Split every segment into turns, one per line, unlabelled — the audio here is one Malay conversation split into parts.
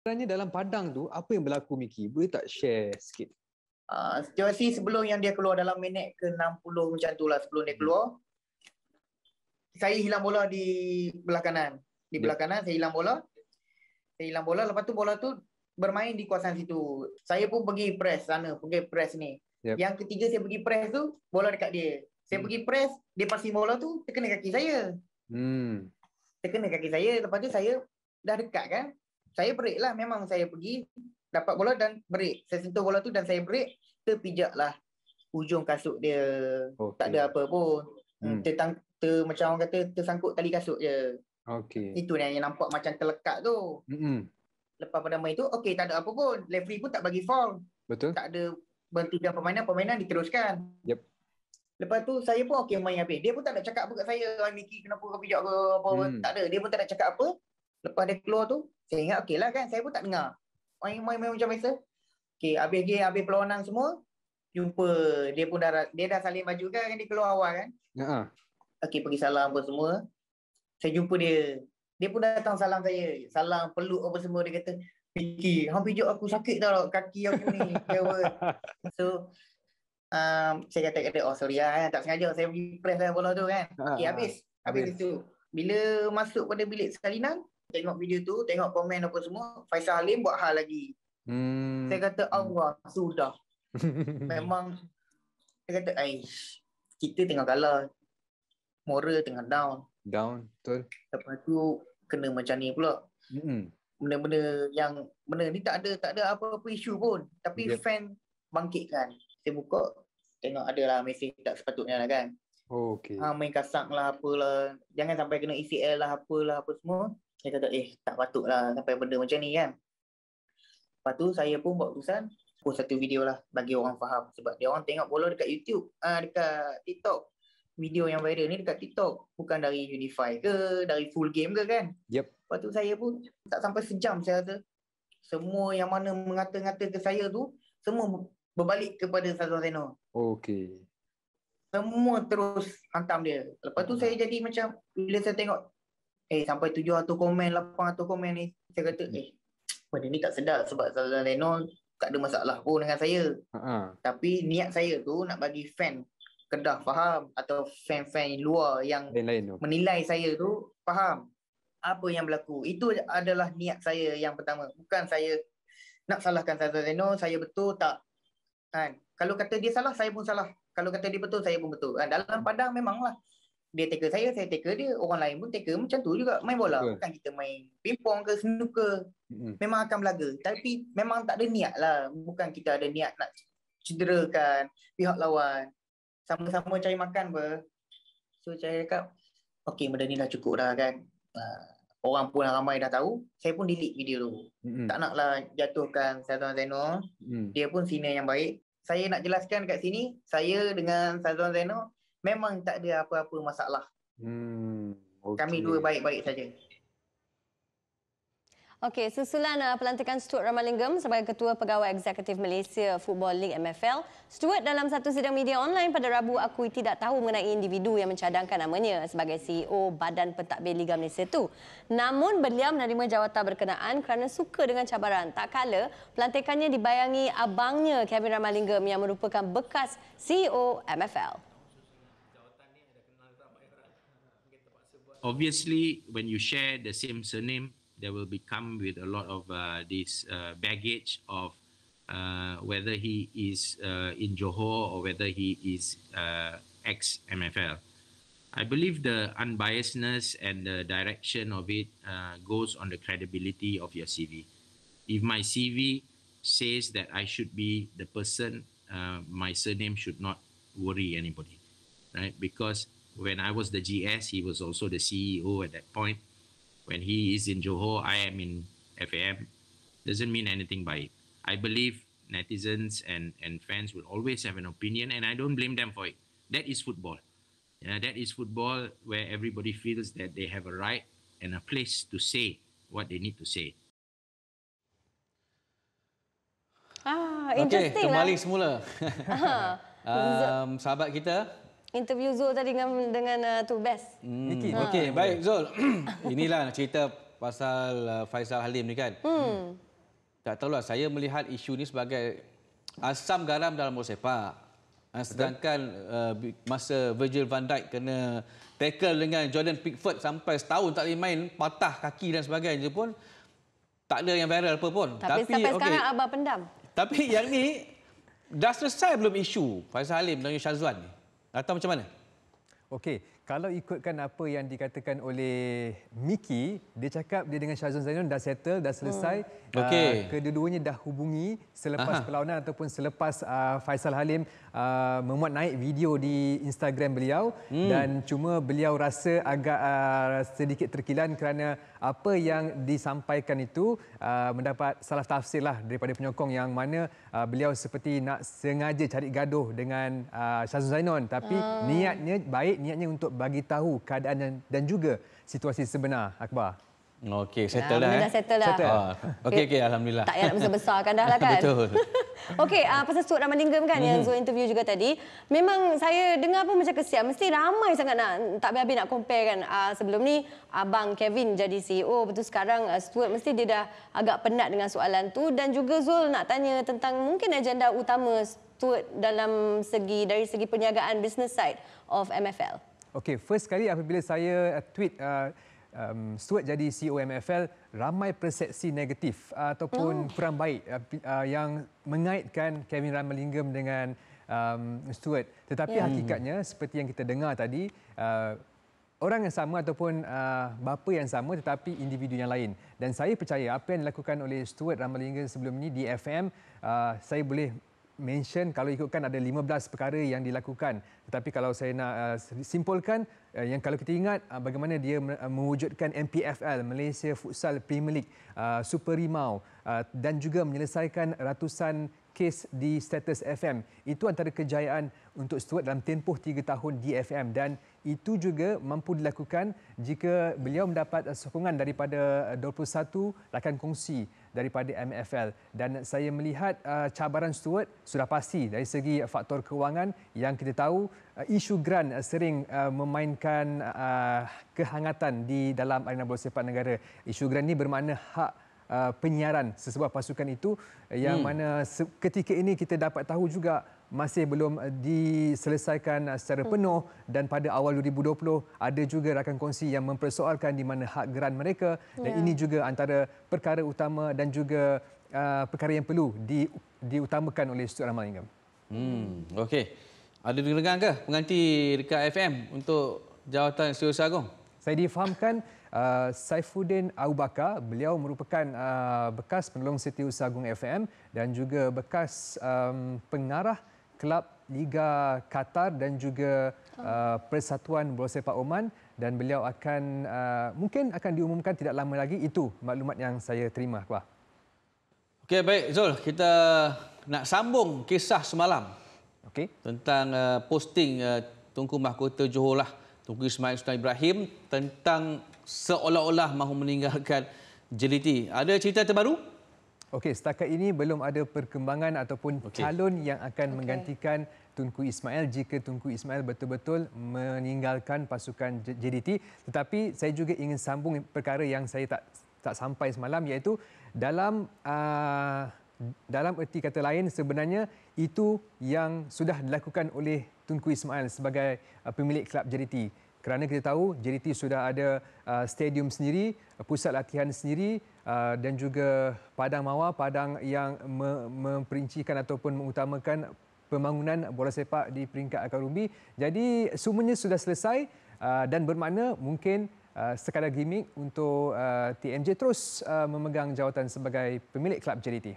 Sebenarnya dalam padang tu, apa yang berlaku Miki? Boleh tak share sikit?
Situasi sebelum yang dia keluar dalam minit ke-60 macam tu lah, sebelum dia keluar, saya hilang bola di belah kanan. Di belah kanan saya hilang bola. Lepas tu bola tu bermain di kawasan situ. Saya pun pergi press sana, pergi press ni. Yang ketiga saya pergi press tu, bola dekat dia. Saya pergi press, dia passing bola tu terkena kaki saya. Terkena kaki saya, lepas tu saya dah dekat kan. Saya break lah, memang saya pergi dapat bola dan break. Saya sentuh bola tu dan saya break, terpijak lah hujung kasut dia. Tak ada apa pun. Macam orang kata tersangkut tali kasut je. Itu yang nampak macam terlekat tu. Lepas pada main tu, okey, tak ada apa pun. Referee pun tak bagi foul.
Betul.
Tak ada berhentikan permainan diteruskan. Lepas tu saya pun okey main habis. Dia pun tak nak cakap apa kat saya. Miki kenapa kau pijak ke apa. Tak ada. Dia pun tak nak cakap apa. Lepas dia keluar tu, saya ingat okey lah kan. Saya pun tak dengar. Main macam biasa. Okey, habis perlawanan semua. Jumpa. Dia dah saling baju kan. Dia keluar awal kan. Okey, pergi salam apa semua. Saya jumpa dia. Dia pun datang salam saya. Salam, peluk apa semua. Dia kata, Miki, hang pijak aku sakit tau kaki aku ni. So, saya kata kat dia, oh sorry lah, tak sengaja saya pergi press lah bola tu kan. Okey, habis itu. Bila masuk pada bilik salinan, tengok video tu, tengok komen apa semua, Faisal Halim buat hal lagi. Saya kata, Allah, sudah. Memang, saya kata, kita tengah kalah. Moral tengah down,
betul.
Lepas tu kena macam ni pula. Benda-benda yang benda ni tak ada apa-apa isu pun, tapi fan bangkitkan. Saya buka, tengok ada lah mesej tak sepatutnya lah kan. Main kasak lah apalah, jangan sampai kena ECL lah apalah apa semua. Saya kata tak patut lah sampai benda macam ni kan. Lepas tu saya pun buat keputusan post satu video lah bagi orang faham, sebab dia orang tengok bola dekat YouTube, dekat TikTok. Video yang viral ni dekat TikTok, bukan dari Unify ke, dari full game ke kan. Lepas tu saya pun tak sampai sejam saya rasa. Semua yang mana mengata-ngata ke saya tu, semua berbalik kepada Sazwan Zainal. Semua terus hantam dia. Lepas tu saya jadi macam, bila saya tengok, sampai 700 komen, 800 komen ni, saya kata, benda ni tak sedap sebab Sazwan Zainal tak ada masalah pun dengan saya. Tapi niat saya tu nak bagi fan Kedah faham, atau fan-fan luar yang menilai saya tu faham apa yang berlaku. Itu adalah niat saya yang pertama. Bukan saya nak salahkan Sazwan Zainal, saya betul tak. Kalau kata dia salah, saya pun salah. Kalau kata dia betul, saya pun betul. Dalam padang memanglah. Dia tackle saya tackle dia. Orang lain pun tackle macam tu juga main bola. Bukan kita main pingpong ke snooker. Memang akan belaga. Tapi memang tak ada niat lah. Bukan kita ada niat nak cederakan pihak lawan. Sama-sama cari makan ber. So saya cakap, okey benda ni dah cukup dah kan. Orang pun ramai dah tahu. Saya pun delete video tu. Tak naklah jatuhkan Sazwan Zainal. Dia pun senior yang baik. Saya nak jelaskan kat sini, saya dengan Sazwan Zainal memang tak ada apa-apa masalah. Kami dua baik-baik saja.
Okey, susulan pelantikan Stuart Ramalingam sebagai Ketua Pegawai Eksekutif Malaysia Football League MFL, Stuart dalam satu sidang media online pada Rabu akui tidak tahu mengenai individu yang mencadangkan namanya sebagai CEO Badan Pentadbir Liga Malaysia itu. Namun beliau menerima jawatan berkenaan kerana suka dengan cabaran. Tak kala pelantikannya dibayangi abangnya Kevin Ramalingam yang merupakan bekas CEO MFL.
Obviously, when you share the same surname, there will become with a lot of this baggage of whether he is in Johor or whether he is ex-MFL. I believe the unbiasedness and the direction of it goes on the credibility of your CV. If my CV says that I should be the person, my surname should not worry anybody, right? Because when I was the GS, he was also the CEO at that point. When he is in Johor, I am in FAM. Doesn't mean anything by it. I believe netizens and fans will always have an opinion, and I don't blame them for it. That is football. That is football where everybody feels that they have a right and a place to say what they need to say.
Interesting.
Okey, kembali semula. Sahabat kita
interview Zul tadi dengan Tu Best.
Okey, baik Zul. Inilah nak cerita pasal Faisal Halim ni kan. Tak tahulah, saya melihat isu ni sebagai asam garam dalam bola sepak. Sedangkan masa Virgil van Dijk kena tackle dengan Jordan Pickford sampai setahun tak boleh main, patah kaki dan sebagainya pun tak ada yang viral apa pun.
Tapi sampai sekarang Abah pendam.
Tapi yang ni dah selesai belum isu Faisal Halim dan Syazwan ni? Atau macam mana?
Okey, kalau ikutkan apa yang dikatakan oleh Miki, dia cakap dia dengan Syazwan Zainun dah settle, dah selesai. Kedua-duanya dah hubungi selepas perlawanan ataupun selepas Faisal Halim memuat naik video di Instagram beliau dan cuma beliau rasa agak sedikit terkilan kerana apa yang disampaikan itu mendapat salah tafsir lah daripada penyokong yang mana beliau seperti nak sengaja cari gaduh dengan Syazwan Zainun, tapi niatnya baik, niatnya untuk bagi tahu keadaan dan juga situasi sebenar, Akbar.
Okey, settle dah.
Dah settle dah.
Okey, alhamdulillah.
Tak payah nak besar-besarkan dah lah kan.
Betul.
Okey, pasal Stuart Ramalingam kan yang Zul interview juga tadi. Memang saya dengar pun macam kesian. Mesti ramai sangat nak tak habis-habis nak compare kan. Sebelum ni abang Kevin jadi CEO, betul sekarang Stuart mesti dia dah agak penat dengan soalan tu, dan juga Zul nak tanya tentang mungkin agenda utama Stuart dalam dari segi perniagaan business side of MFL.
Okey, first kali apabila saya tweet Stuart jadi CEO MFL, ramai persepsi negatif ataupun kurang baik yang mengaitkan Kevin Ramalingam dengan Stuart. Tetapi hakikatnya seperti yang kita dengar tadi, orang yang sama ataupun bapa yang sama tetapi individu yang lain. Dan saya percaya apa yang dilakukan oleh Stuart Ramalingam sebelum ini di FM, saya boleh mention kalau ikutkan ada 15 perkara yang dilakukan. Tetapi kalau saya nak simpulkan, yang kalau kita ingat bagaimana dia mewujudkan MPFL, Malaysia Futsal Premier League, Super Rimau, dan juga menyelesaikan ratusan kes di status FM. Itu antara kejayaan untuk Stuart dalam tempoh 3 tahun di FM, dan itu juga mampu dilakukan jika beliau mendapat sokongan daripada 21 rakan kongsi daripada MFL. Dan saya melihat cabaran Stuart sudah pasti dari segi faktor kewangan yang kita tahu isu grant sering memainkan kehangatan di dalam arena bola sepak negara. Isu grant ini bermakna hak penyiaran sesebuah pasukan itu yang mana ketika ini kita dapat tahu juga masih belum diselesaikan secara penuh, dan pada awal 2020 ada juga rakan kongsi yang mempersoalkan di mana hak geran mereka, dan ini juga antara perkara utama dan juga perkara yang perlu diutamakan oleh Stuart Ramalingam.
Okey. Ada dengar ke pengganti dekat FM untuk jawatan Setiausaha Agong?
Saya difahamkan Saifuddin Abu Bakar, beliau merupakan bekas penolong Setiausaha Agong FM dan juga bekas pengarah kelab Liga Qatar dan juga Persatuan Bola Sepak Oman, dan beliau akan mungkin akan diumumkan tidak lama lagi. Itu maklumat yang saya terima, Akbar.
Okey, baik Zul, kita nak sambung kisah semalam.
Okey.
Tentang posting Tunku Mahkota Johor lah, Tunku Ismail Sultan Ibrahim, tentang seolah-olah mahu meninggalkan JDT. Ada cerita terbaru?
Okey, setakat ini belum ada perkembangan ataupun calon yang akan menggantikan Tunku Ismail jika Tunku Ismail betul-betul meninggalkan pasukan JDT. Tetapi saya juga ingin sambung perkara yang saya tak sampai semalam, iaitu dalam erti kata lain sebenarnya itu yang sudah dilakukan oleh Tunku Ismail sebagai pemilik kelab JDT. Kerana kita tahu JDT sudah ada stadium sendiri, pusat latihan sendiri, dan juga padang mawar, padang yang memperincikan ataupun mengutamakan pembangunan bola sepak di peringkat akar umbi. Jadi semuanya sudah selesai dan bermakna mungkin sekadar gimmick untuk TMJ terus memegang jawatan sebagai pemilik kelab JDT.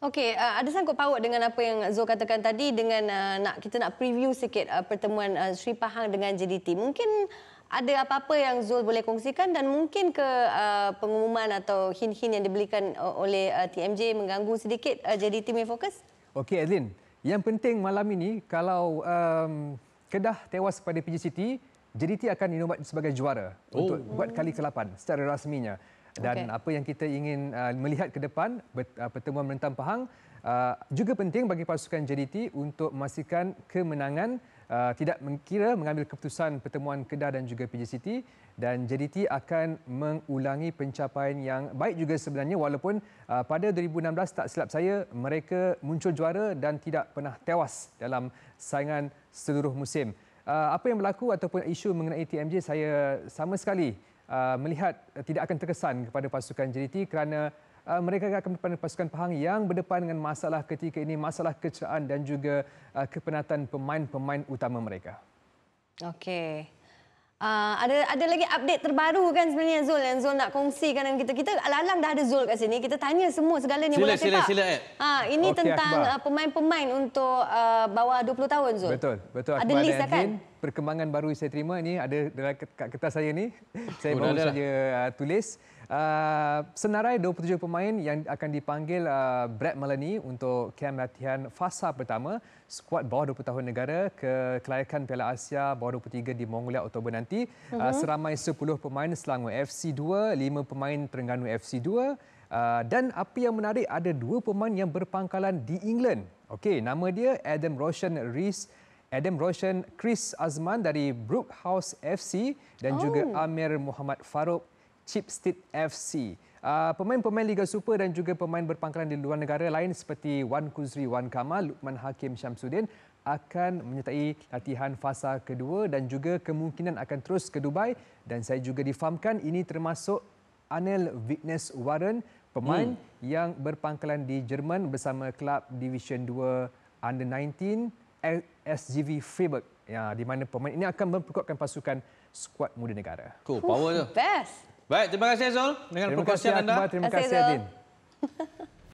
Okey, ada sangkut paut dengan apa yang Zul katakan tadi dengan kita nak preview sikit pertemuan Sri Pahang dengan JDT. Mungkin ada apa-apa yang Zul boleh kongsikan, dan mungkin ke pengumuman atau hint-hint yang diberikan oleh TMJ mengganggu sedikit JDT punya fokus?
Okey, Azlin. Yang penting malam ini, kalau Kedah tewas pada PJ City, JDT akan dinobat sebagai juara untuk buat kali ke-8 secara rasminya. Dan apa yang kita ingin melihat ke depan, pertemuan menentang Pahang, juga penting bagi pasukan JDT untuk memastikan kemenangan tidak mengambil keputusan pertemuan Kedah dan juga PJ City, dan JDT akan mengulangi pencapaian yang baik juga sebenarnya, walaupun pada 2016 tak silap saya mereka muncul juara dan tidak pernah tewas dalam saingan seluruh musim. Apa yang berlaku ataupun isu mengenai TMJ, saya sama sekali melihat tidak akan terkesan kepada pasukan JDT kerana mereka akan berdepan pasukan Pahang yang berdepan dengan masalah ketika ini, masalah kecederaan dan juga kepenatan pemain-pemain utama mereka.
Okey. Ada lagi update terbaru kan sebenarnya Zul yang Zul nak kongsikan dengan kita. Kita alang-alang dah ada Zul kat sini. Kita tanya semua segala ni bola sepak.
Sila.
Ini tentang pemain-pemain untuk bawah 20 tahun Zul.
Betul.
Ada list kan?
Perkembangan baru saya terima ni ada dalam kertas saya ni. Saya baru saja tulis. Senarai 27 pemain yang akan dipanggil Brad Maloney untuk kem latihan fasa pertama skuad bawah 20 tahun negara ke kelayakan Piala Asia bawah 23 di Mongolia Oktober nanti. Seramai 10 pemain Selangor FC 2, 5 pemain Terengganu FC 2 dan apa yang menarik, ada 2 pemain yang berpangkalan di England. Okey, nama dia Adam Roshan Chris Azman dari Brookhouse FC dan juga Amir Muhammad Farouk Chipstead FC. Pemain-pemain Liga Super dan juga pemain berpangkalan di luar negara lain seperti Wan Kuzri Wan Kamal, Lukman Hakim Syamsuddin akan menyertai latihan fasa kedua dan juga kemungkinan akan terus ke Dubai. Dan saya juga difahamkan ini termasuk Anel Vignes Warren, pemain yang berpangkalan di Jerman bersama klub Division 2 Under 19 SGV Freiburg, di mana pemain ini akan memperkuatkan pasukan skuad muda negara.
Cool, power tu.
Best.
Baik, terima kasih Zul dengan perkongsian anda.
Terima kasih Adin.